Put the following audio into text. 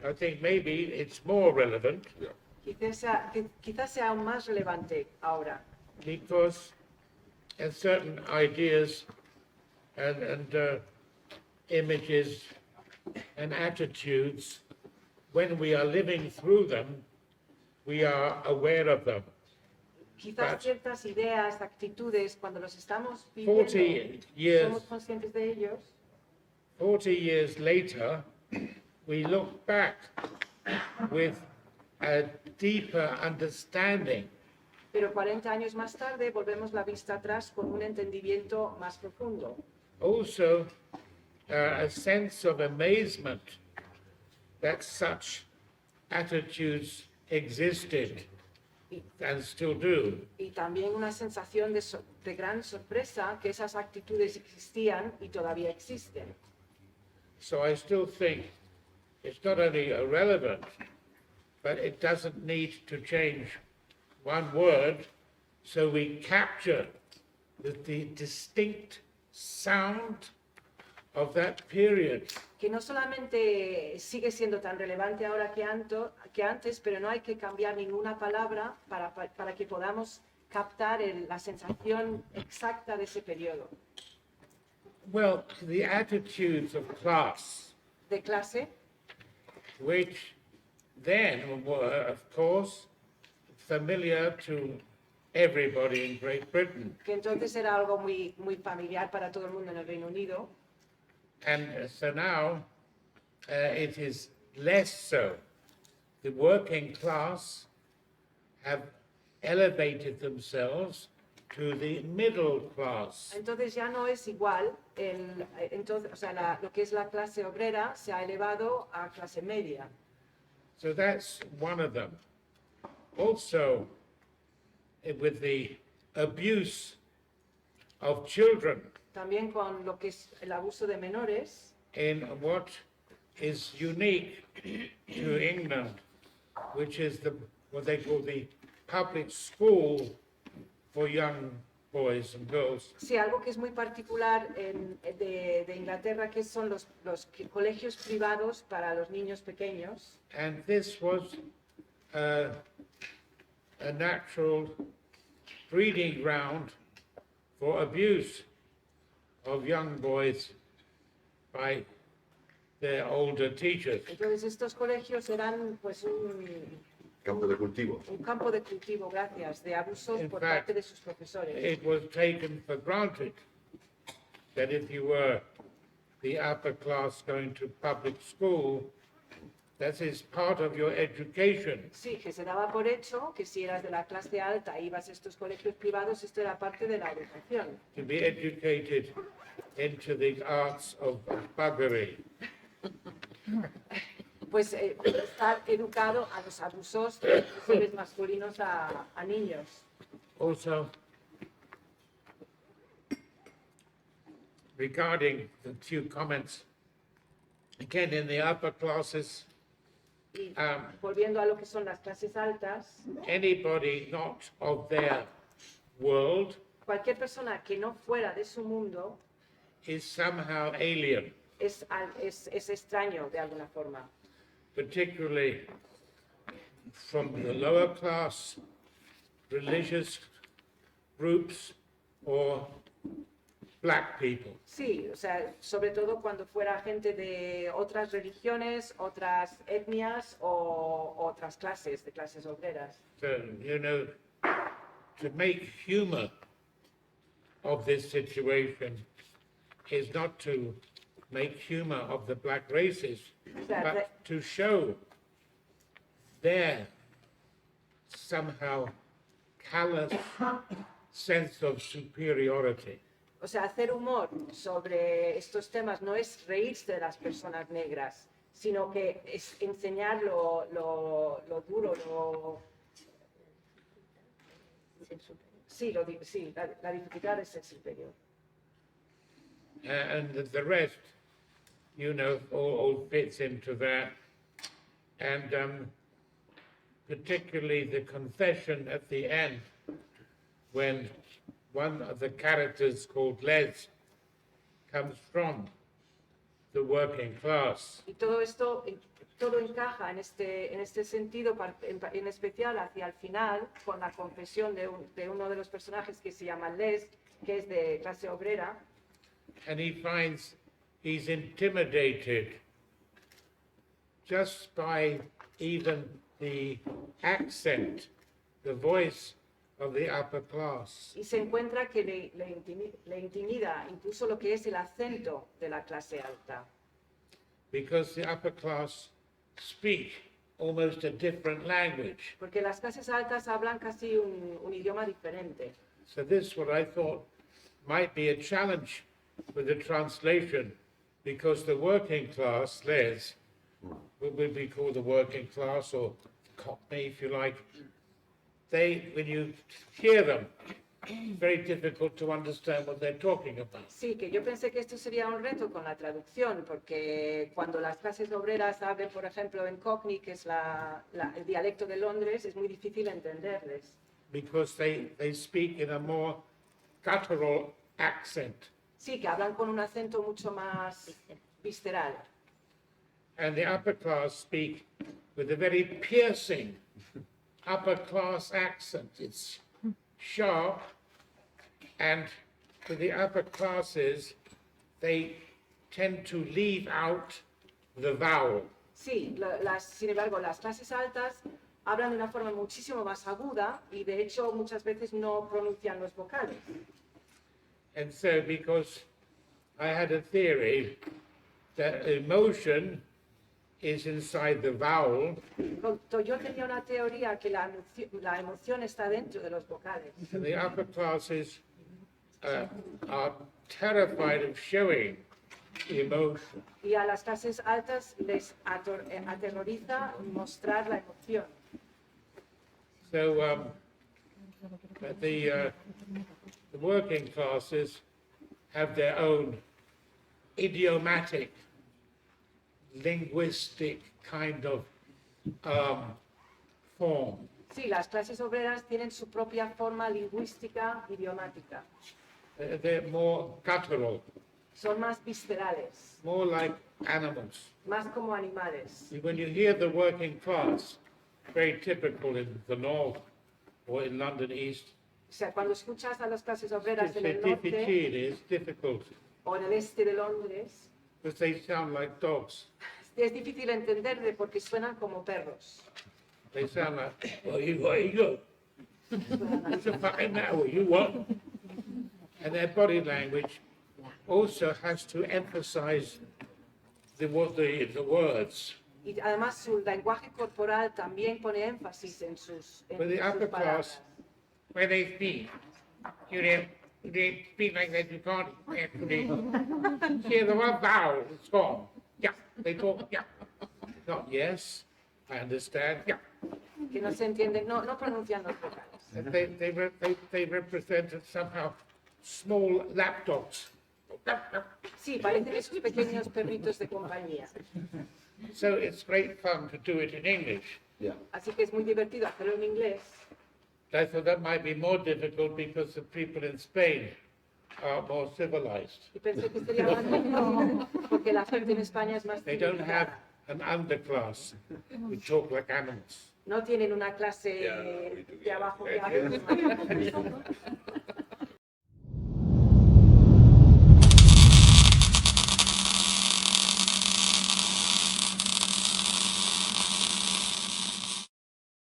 I think maybe it's more relevant Quizás sea aún más relevante ahora, because certain ideas and images and attitudes, when we are living through them, we are aware of them. quizás ciertas ideas, actitudes, cuando los estamos 40 viviendo, years, somos conscientes de ellos. 40 years later, we look back with a deeper understanding Pero 40 años más tarde volvemos la vista atrás con un entendimiento más profundo. also a sense of amazement that such attitudes existed and still do. Y también una sensación de gran sorpresa que esas actitudes existían y todavía existen. So I still think it's not only irrelevant, but it doesn't need to change one word, so we capture the distinct sound of that period. Que no solamente sigue siendo tan relevante ahora que antes, pero no hay que cambiar ninguna palabra para que podamos captar la sensación exacta de ese periodo. Well, the attitudes of class, De clase, which then were, of course, familiar to everybody in Great Britain. que entonces era algo muy familiar para todo el mundo en el Reino Unido, And so now it is less so. The working class have elevated themselves to the middle class. entonces ya no es igual, lo que es la clase obrera se ha elevado a clase media. So that's one of them. Also, with the abuse of children También con lo que es el abuso de menores, in what is unique to England, which is what they call the public school for young boys and girls. sí, algo que es muy particular de Inglaterra, que son los colegios privados para los niños pequeños. And this was a natural breeding ground for abuse of young boys by their older teachers. Entonces estos colegios eran pues un Campo de cultivo. campo de cultivo, gracias, de abusos In por fact, parte de sus profesores. It was taken for granted that if you were the upper class going to public school, that is part of your education. Sí, que se daba por hecho que si eras de la clase alta e ibas a estos colegios privados, esto era parte de la educación. To be educated into the arts of buggery. Pues estar educado a los abusos de seres masculinos a niños. Also, regarding the few comments, again in the upper classes, Y volviendo a lo que son las clases altas, anybody not of their world cualquier persona que no fuera de su mundo is somehow alien, es extraño de alguna forma. particularly from the lower class religious groups or black people. Sí, o sea, sobre todo cuando fuera gente de otras religiones, otras etnias o otras clases, de clases obreras. So, to make humor of this situation is not to make humor of the black races, but to show their somehow callous sense of superiority. O sea, hacer humor sobre estos temas no es reírse de las personas negras, sino que es enseñar lo duro, la dificultad de ser superior. And the rest, all fits into that. And particularly the confession at the end, when one of the characters called Les comes from the working class. Y todo esto todo encaja en este sentido, en especial hacia el final, con la confesión de uno de los personajes que se llama Les, que es de clase obrera, and he finds he's intimidated just by even the accent, the voice of the upper class. y se encuentra que le intimida incluso lo que es el acento de la clase alta. Because the upper class speak almost a different language. Porque las clases altas hablan casi un idioma diferente. So this is what I thought might be a challenge with the translation, because the working class, Les, what would be called the working class, or Cockney if you like, they, when you hear them, it's very difficult to understand what they're talking about. Sí, que yo pensé que esto sería un reto con la traducción, porque cuando las clases obreras hablen, por ejemplo, en Cockney, que es el dialecto de Londres, es muy difícil entenderles. Because they speak in a more guttural accent. Sí, que hablan con un acento mucho más visceral. And the upper class speak with a very piercing upper class accent. It's sharp, and for the upper classes, they tend to leave out the vowel. Sí, sin embargo, las clases altas hablan de una forma muchísimo más aguda y de hecho muchas veces no pronuncian los vocales. And so, because I had a theory that emotion is inside the vowel, Yo tenía una teoría que la emoción está dentro de los vocales. and the upper classes are terrified of showing emotion. Y a las clases altas les aterroriza mostrar la emoción. So but the working classes have their own idiomatic, linguistic kind of form. Sí, las clases obreras tienen su propia forma lingüística idiomática. They're more guttural, Son más viscerales, more like animals. más como animales. When you hear the working class, very typical in the north or in London East, O sea, cuando escuchas a las clases obreras it's en el norte difficile, it's difficult, o en el este de Londres, because they sound like dogs. es difícil entenderle porque suenan como perros. They sound like, what you go? What's the fucking matter with you, what? And their body language also has to emphasize the words. Y además su lenguaje corporal también pone énfasis en sus But the upper palabras. class, when they speak, they speak like that, you can't actually hear the word vowel, it's gone. Yeah, they talk, yeah. Not yes, I understand, yeah. Que no se entienden, no pronuncian los vocales. And they represented somehow small lapdogs. Sí, parecen esos pequeños perritos de compañía. So it's great fun to do it in English. Yeah. Así que es muy divertido hacerlo en inglés. I thought that might be more difficult because the people in Spain are more civilized. Y pensé que sería más difícil porque la gente en España es más They don't have civilizada. an underclass who talk like animals. No tienen una clase Yeah, we do, de yeah. abajo que habla.